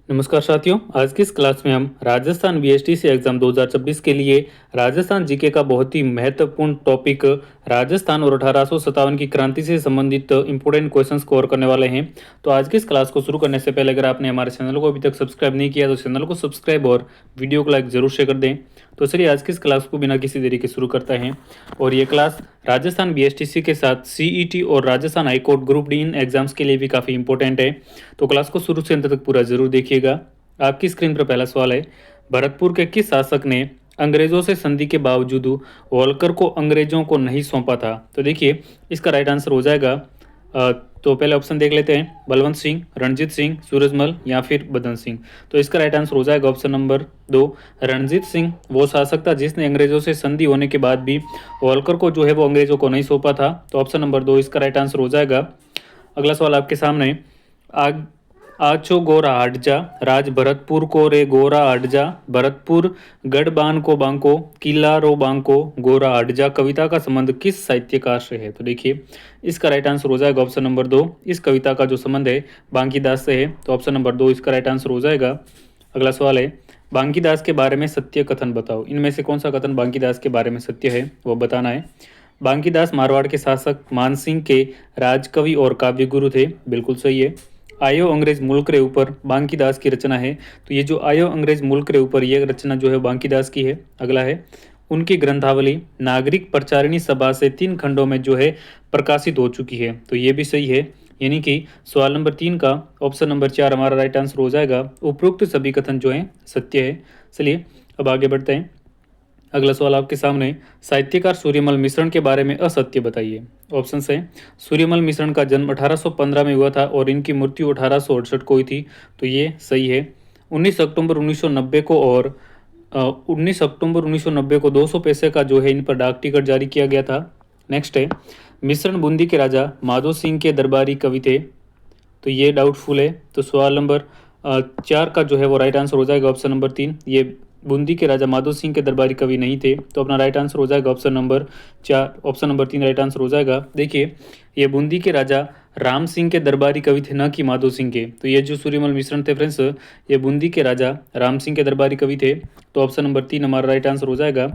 नमस्कार साथियों, आज की इस क्लास में हम राजस्थान बीएसटीसी एग्जाम 2026 के लिए राजस्थान जीके का बहुत ही महत्वपूर्ण टॉपिक राजस्थान और 1857 की क्रांति से संबंधित इंपोर्टेंट क्वेश्चंस कवर करने वाले हैं। तो आज की इस क्लास को शुरू करने से पहले अगर आपने हमारे चैनल को अभी तक सब्सक्राइब नहीं किया तो चैनल को सब्सक्राइब और वीडियो को लाइक जरूर शेयर कर दें। तो चलिए आज की इस क्लास को बिना किसी देरी के शुरू करते हैं। और ये क्लास राजस्थान बीएसटीसी के साथ सीईटी और राजस्थान हाईकोर्ट ग्रुप डी इन एग्जाम्स के लिए भी काफ़ी इंपॉर्टेंट है। तो क्लास को शुरू से अंत तक पूरा जरूर देखिएगा। आपकी स्क्रीन पर पहला सवाल है, भरतपुर के किस शासक ने अंग्रेजों से संधि के बावजूद होलकर को अंग्रेजों को नहीं सौंपा था? तो देखिए इसका राइट आंसर हो जाएगा तो पहले ऑप्शन देख लेते हैं, बलवंत सिंह, रणजीत सिंह, सूरजमल या फिर बदन सिंह। तो इसका राइट आंसर हो जाएगा ऑप्शन नंबर 2, रणजीत सिंह। वो शासक था जिसने अंग्रेजों से संधि होने के बाद भी होलकर को जो है वो अंग्रेजों को नहीं सौंपा था। तो ऑप्शन नंबर 2 इसका राइट आंसर हो जाएगा। अगला सवाल आपके सामने, आग आचो गोरा हटजा, राज भरतपुर को रे गोरा हटजा, भरतपुर गढ़ बान को बांको, किला रो बांको, गोरा हटजा कविता का संबंध किस साहित्यकार से है? तो देखिए इसका राइट आंसर हो जाएगा ऑप्शन नंबर 2, इस कविता का जो संबंध है बांकीदास से है। तो ऑप्शन नंबर 2 इसका राइट आंसर हो जाएगा। अगला सवाल है, बांकीदास के बारे में सत्य कथन बताओ। इनमें से कौन सा कथन बांकीदास के बारे में सत्य है वो बताना है। बांकीदास मारवाड़ के शासक मानसिंह के राजकवि और काव्य गुरु थे, बिल्कुल सही है। आयो अंग्रेज मुल्क रे ऊपर बांकीदास की रचना है। तो ये जो आयो अंग्रेज मुल्क रे ऊपर ये रचना जो है बांकीदास की है। अगला है, उनकी ग्रंथावली नागरिक प्रचारिणी सभा से 3 खंडों में जो है प्रकाशित हो चुकी है। तो ये भी सही है, यानी कि सवाल नंबर 3 का ऑप्शन नंबर 4 हमारा राइट आंसर हो जाएगा। उपरोक्त सभी कथन जो है सत्य है। चलिए अब आगे बढ़ते हैं। अगला सवाल आपके सामने, साहित्यकार सूर्यमल मिश्रण के बारे में असत्य बताइए। ऑप्शन है, सूर्यमल मिश्रण का जन्म 1815 में हुआ था और इनकी मृत्यु 1868 को हुई थी। तो ये सही है। 19 अक्टूबर 1990 को और 19 अक्टूबर 1990 को 200 पैसे का जो है इन पर डाक टिकट जारी किया गया था। नेक्स्ट है, मिश्रण बूंदी के राजा माधो सिंह के दरबारी कवि थे। तो ये डाउटफुल है। तो सवाल नंबर 4 का जो है वो राइट आंसर हो जाएगा ऑप्शन नंबर 3, ये बूंदी के राजा माधो सिंह के दरबारी कवि नहीं थे। तो अपना राइट आंसर हो जाएगा option number 4, option number 3 right answer हो जाएगा। देखिए ये बूंदी के राजा राम सिंह के दरबारी कवि थे, न कि माधो सिंह के। तो ये जो सूर्यमल मिश्रण थे फ्रेंड्स, ये बूंदी के राजा राम सिंह के दरबारी कवि थे। तो ऑप्शन नंबर 3 हमारा राइट आंसर हो जाएगा।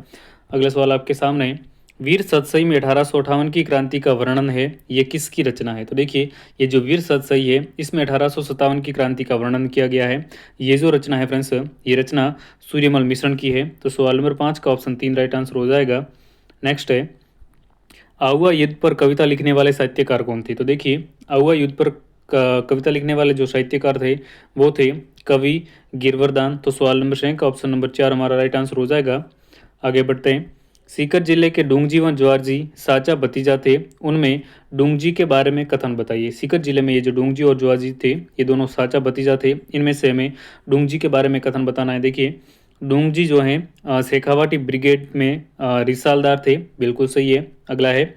अगला सवाल आपके सामने, वीर सतसई में 1858 की क्रांति का वर्णन है, ये किसकी रचना है? तो देखिए ये जो वीर सतसई है इसमें 1857 की क्रांति का वर्णन किया गया है। ये जो रचना है फ्रेंड्स, ये रचना सूर्यमल मिश्रण की है। तो सवाल नंबर 5 का ऑप्शन 3 राइट आंसर हो जाएगा। नेक्स्ट है, आउआ युद्ध पर कविता लिखने वाले साहित्यकार कौन थे? तो देखिए आउआ युद्ध पर कविता लिखने वाले जो साहित्यकार थे वो थे कवि गिरवरदान। तो सवाल नंबर 6 का ऑप्शन नंबर 4 हमारा राइट आंसर हो जाएगा। आगे बढ़ते हैं, सीकर जिले के डूंगजी व ज्वारजी साचा भतीजा थे, उनमें डूंगजी के बारे में कथन बताइए। सीकर जिले में ये जो डूंगजी और ज्वारजी थे ये दोनों साचा भतीजा थे, इनमें से हमें डूंगजी के बारे में कथन बताना है। देखिए डूंगजी जो हैं शेखावाटी ब्रिगेड में रिसालदार थे, बिल्कुल सही है। अगला है,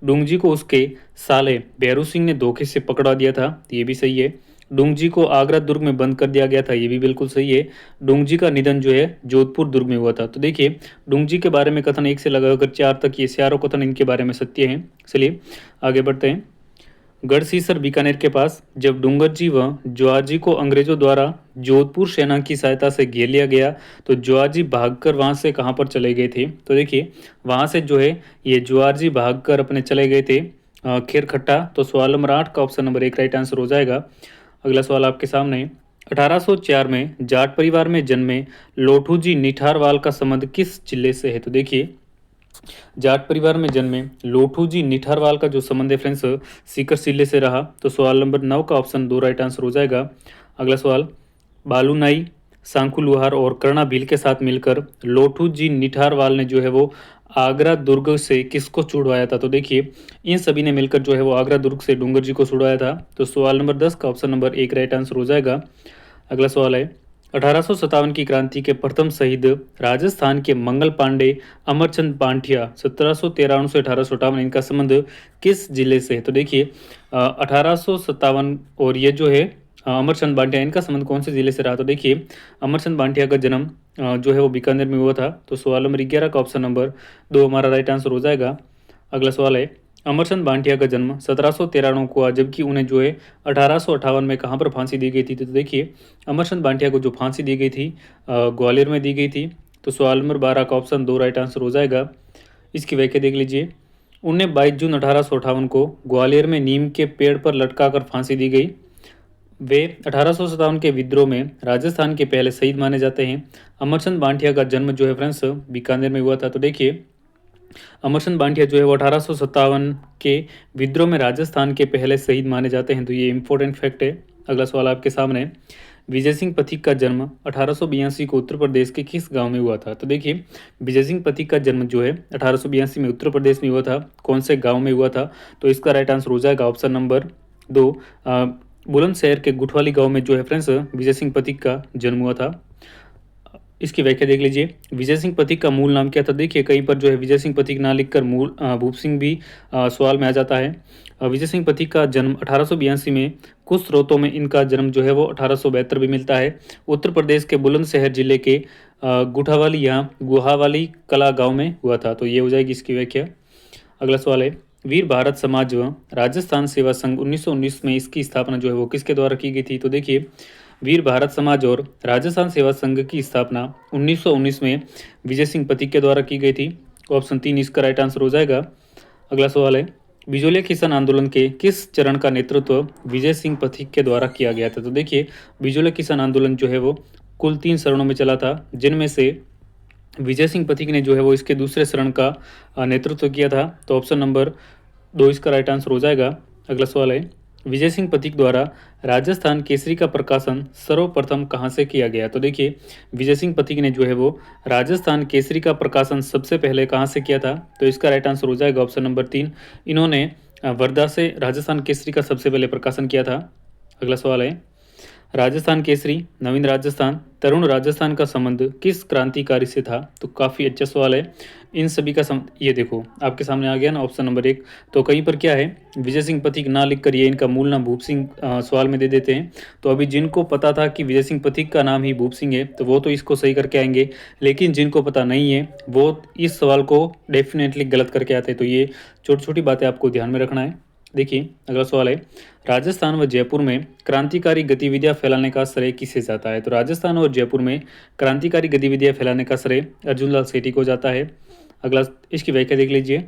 डूंगजी को उसके साले भैरू सिंह ने धोखे से पकड़ा दिया था, ये भी सही है। डूंगजी को आगरा दुर्ग में बंद कर दिया गया था, ये भी बिल्कुल सही है। डूंगजी का निधन जो है जोधपुर दुर्ग में हुआ था। तो देखिए डूंगजी के बारे में कथन 1 से लगाकर 4 तक ये चारों कथन इनके बारे में सत्य हैं। चलिए आगे बढ़ते हैं। गढ़सीसर बीकानेर के पास जब डूंगरजी व ज्वारजी को अंग्रेजों द्वारा जोधपुर सेना की सहायता से घेर लिया गया तो ज्वारजी भागकर वहां से कहां पर चले गए थे? तो देखिए वहां से जो है ये ज्वारजी भागकर अपने चले गए थे खेरखट्टा। तो सवाल नंबर 8 का ऑप्शन नंबर 1 राइट आंसर हो जाएगा। अगला सवाल आपके सामने, 1804 में जाट परिवार में जन्मे लोठूजी निठारवाल का संबंध किस जिले से है? तो देखिए जाट परिवार में जन्मे लोठूजी निठारवाल का जो संबंध है फ्रेंड्स सीकर जिले से रहा। तो सवाल नंबर 9 का ऑप्शन 2 राइट आंसर हो जाएगा। अगला सवाल, बालू नाई, सांखू लुहार और कर्णा भील के साथ मिलकर लोठूजी निठारवाल ने जो है वो आगरा दुर्ग से किसको छुड़वाया था? तो देखिए इन सभी ने मिलकर जो है वो आगरा दुर्ग से डूंगर जी को छुड़वाया था। तो सवाल नंबर 10 का ऑप्शन नंबर 1 राइट आंसर हो जाएगा। अगला सवाल है, 1857 की क्रांति के प्रथम शहीद राजस्थान के मंगल पांडे अमरचंद पांठिया 1713 से 1858 इनका संबंध किस जिले से है? तो देखिए 1857 और ये जो है अमरचंद बांटिया इनका संबंध कौन से जिले से रहा? तो देखिए अमरचंद बांटिया का जन्म जो है वो बीकानेर में हुआ था। तो सवाल नंबर 11 का ऑप्शन नंबर 2 हमारा राइट आंसर हो जाएगा। अगला सवाल है, अमरचंद भाटिया का जन्म 1793 को हुआ, जबकि उन्हें जो है 1858 में कहाँ पर फांसी दी गई थी। तो देखिए अमरचंद भाटिया को जो फांसी दी गई थी ग्वालियर में दी गई थी। तो सवाल नंबर 12 का ऑप्शन 2 राइट आंसर हो जाएगा। इसकी व्याख्या देख लीजिए। उन्हें 22 जून 1858 को ग्वालियर में नीम के पेड़ पर लटकाकर फांसी दी गई। वे 1857 के विद्रोह में राजस्थान के पहले शहीद माने जाते हैं। अमरचंद भाटिया का जन्म जो है फ्रेंड्स बीकानेर में हुआ था। तो देखिए अमरचंद भाटिया जो है वो 1857 के विद्रोह में राजस्थान के पहले शहीद माने जाते हैं। तो ये इंपॉर्टेंट फैक्ट है। अगला सवाल आपके सामने। विजय सिंह पथिक का जन्म 1882 को उत्तर प्रदेश के किस गांव में हुआ था। तो देखिए विजय सिंह पथिक का जन्म जो है 1882 में उत्तर प्रदेश में हुआ था। कौन से गांव में हुआ था। तो इसका राइट आंसर हो जाएगा ऑप्शन नंबर 2 बुलंदशहर के गुठवाली गांव में जो है फ्रेंड्स विजय सिंह पथिक का जन्म हुआ था। इसकी व्याख्या देख लीजिए। विजय सिंह पथिक का मूल नाम क्या था। देखिए कहीं पर जो है विजय सिंह पथिक ना लिखकर मूल भूप सिंह भी सवाल में आ जाता है। विजय सिंह पथिक का जन्म 1882 में, कुछ स्रोतों में इनका जन्म जो है वो 1872 भी मिलता है। उत्तर प्रदेश के बुलंदशहर जिले के गुठावाली या गुहावाली कला गांव में हुआ था। तो ये हो जाएगी इसकी व्याख्या। अगला सवाल है। वीर भारत समाज व राजस्थान सेवा संघ 1919 में इसकी स्थापना जो है वो किसके द्वारा की गई थी। तो देखिए वीर भारत समाज और राजस्थान सेवा संघ की स्थापना 1919 में विजय सिंह पथिक के द्वारा की गई थी। ऑप्शन 3 इसका राइट आंसर हो जाएगा। अगला सवाल है। बिजोलिया किसान आंदोलन के किस चरण का नेतृत्व विजय सिंह पथिक के द्वारा किया गया था। तो देखिए बिजोलिया किसान आंदोलन जो है वो कुल 3 चरणों में चला था, जिनमें से विजय सिंह पथिक ने जो है वो इसके दूसरे चरण का नेतृत्व किया था। तो ऑप्शन नंबर 2 इसका राइट आंसर हो जाएगा। अगला सवाल है। विजय सिंह पथिक द्वारा राजस्थान केसरी का प्रकाशन सर्वप्रथम कहाँ से किया गया। तो देखिए विजय सिंह पथिक ने जो है वो राजस्थान केसरी का प्रकाशन सबसे पहले कहाँ से किया था। तो इसका राइट आंसर हो जाएगा ऑप्शन नंबर 3। इन्होंने वर्धा से राजस्थान केसरी का सबसे पहले प्रकाशन किया था। अगला सवाल है। राजस्थान केसरी, नवीन राजस्थान, तरुण राजस्थान का संबंध किस क्रांतिकारी से था। तो काफ़ी अच्छा सवाल है। इन सभी का ये देखो आपके सामने आ गया ना ऑप्शन नंबर 1। तो कहीं पर क्या है विजय सिंह पथिक ना लिख कर ये इनका मूल नाम भूप सिंह सवाल में दे देते हैं। तो अभी जिनको पता था कि विजय सिंह पथिक का नाम ही भूप सिंह है तो वो तो इसको सही करके आएंगे, लेकिन जिनको पता नहीं है वो इस सवाल को डेफिनेटली गलत करके आते हैं। तो ये छोटी छोटी बातें आपको ध्यान में रखना है। देखिए अगला सवाल है। राजस्थान व जयपुर में क्रांतिकारी गतिविधियां फैलाने का श्रेय किसे जाता है। तो राजस्थान और जयपुर में क्रांतिकारी गतिविधियां फैलाने का श्रेय अर्जुनलाल सेठी को जाता है। अगला इसकी व्याख्या देख लीजिए।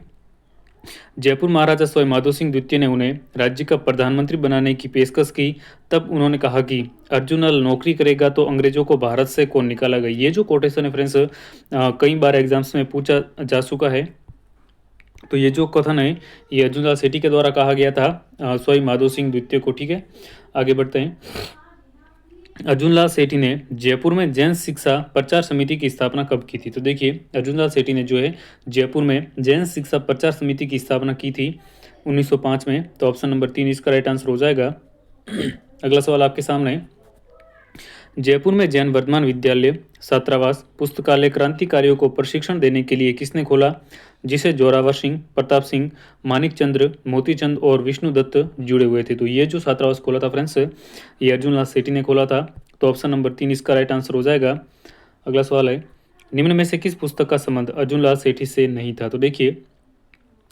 जयपुर महाराजा सवाई माधो सिंह द्वितीय ने उन्हें राज्य का प्रधानमंत्री बनाने की पेशकश की। तब उन्होंने कहा कि अर्जुनलाल नौकरी करेगा तो अंग्रेजों को भारत से कौन निकाला। ये जो कोटेशन है फ्रेंड्स कई बार एग्जाम्स में पूछा जा चुका है। तो ये जो कथन है ये अर्जुनलाल सेठी के द्वारा कहा गया था सवाई माधो सिंह द्वितीय को। ठीक है आगे बढ़ते हैं। अर्जुनलाल सेठी ने जयपुर में जैन शिक्षा प्रचार समिति की स्थापना कब की थी। तो देखिए अर्जुनलाल सेठी ने जो है जयपुर में जैन शिक्षा प्रचार समिति की स्थापना की थी 1905 में। तो ऑप्शन नंबर 3 इसका राइट आंसर हो जाएगा। अगला सवाल आपके सामने। जयपुर में जैन वर्धमान विद्यालय, छात्रावास, पुस्तकालय क्रांतिकारियों को प्रशिक्षण देने के लिए किसने खोला, जिसे जोरावर सिंह, प्रताप सिंह, मानिक चंद्र, मोतीचंद और विष्णुदत्त जुड़े हुए थे। तो ये जो छात्रावास खोला था फ्रेंड्स ये अर्जुनलाल सेठी ने खोला था। तो ऑप्शन नंबर 3 इसका राइट आंसर हो जाएगा। अगला सवाल है। निम्न में से किस पुस्तक का संबंध अर्जुनलाल सेठी से नहीं था। तो देखिए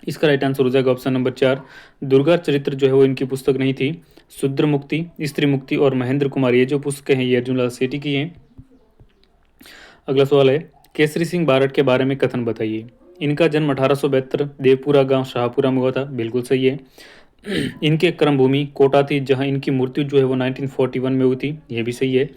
इसका राइट आंसर हो जाएगा ऑप्शन नंबर 4। दुर्गा चरित्र जो है वो इनकी पुस्तक नहीं थी। शूद्र मुक्ति, स्त्री मुक्ति और महेंद्र कुमार ये जो पुस्तकें हैं ये अर्जुनलाल सेठी की हैं। अगला सवाल है। केसरी सिंह बारट के बारे में कथन बताइए। इनका जन्म 1872 देवपुरा गांव शाहपुरा में हुआ था। बिल्कुल सही है। इनके कर्मभूमि कोटा थी जहां इनकी मृत्यु जो है वो 1941 में हुई थी। ये भी सही है।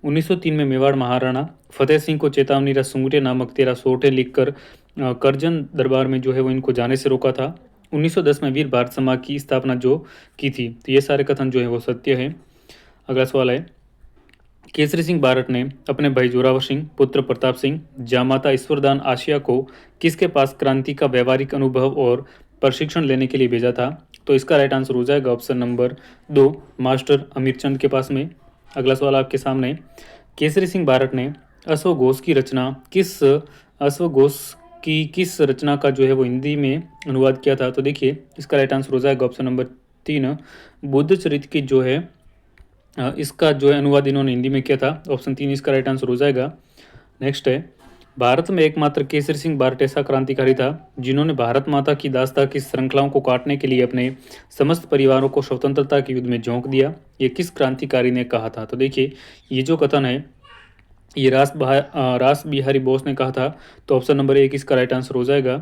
1903 में मेवाड़ महाराणा फतेह सिंह को चेतावनी रा सुंगटे नामक 13 सोटे लिखकर करजन दरबार में जो है वो इनको जाने से रोका था। 1910 में वीर भारत समाज की स्थापना जो की थी। तो ये सारे कथन जो है वो सत्य है। अगला सवाल है। केसरी सिंह बारट ने अपने भाई जोरावर सिंह, पुत्र प्रताप सिंह, जामाता ईश्वरदान आशिया को किसके पास क्रांति का व्यवहारिक अनुभव और प्रशिक्षण लेने के लिए भेजा था। तो इसका राइट आंसर हो जाएगा ऑप्शन नंबर 2 मास्टर अमीरचंद के पास में। अगला सवाल आपके सामने। केसरी सिंह बारट ने अश्वघोष की रचना किस रचना का जो है वो हिंदी में अनुवाद किया था। तो देखिए इसका राइट आंसर हो जाएगा ऑप्शन नंबर 3 बुद्ध चरित्र की जो है इसका जो है अनुवाद इन्होंने हिंदी में किया था। ऑप्शन 3 इसका राइट आंसर हो जाएगा। नेक्स्ट है। भारत में एकमात्र केसरी सिंह बार्ट ऐसा क्रांतिकारी था जिन्होंने भारत माता की दास्ता की श्रृंखलाओं को काटने के लिए अपने समस्त परिवारों को स्वतंत्रता के युद्ध में झोंक दिया। ये किस क्रांतिकारी ने कहा था? तो देखिए, ये जो कथन है ये रास बिहारी बोस ने कहा था। तो ऑप्शन नंबर 1 इसका राइट आंसर हो जाएगा।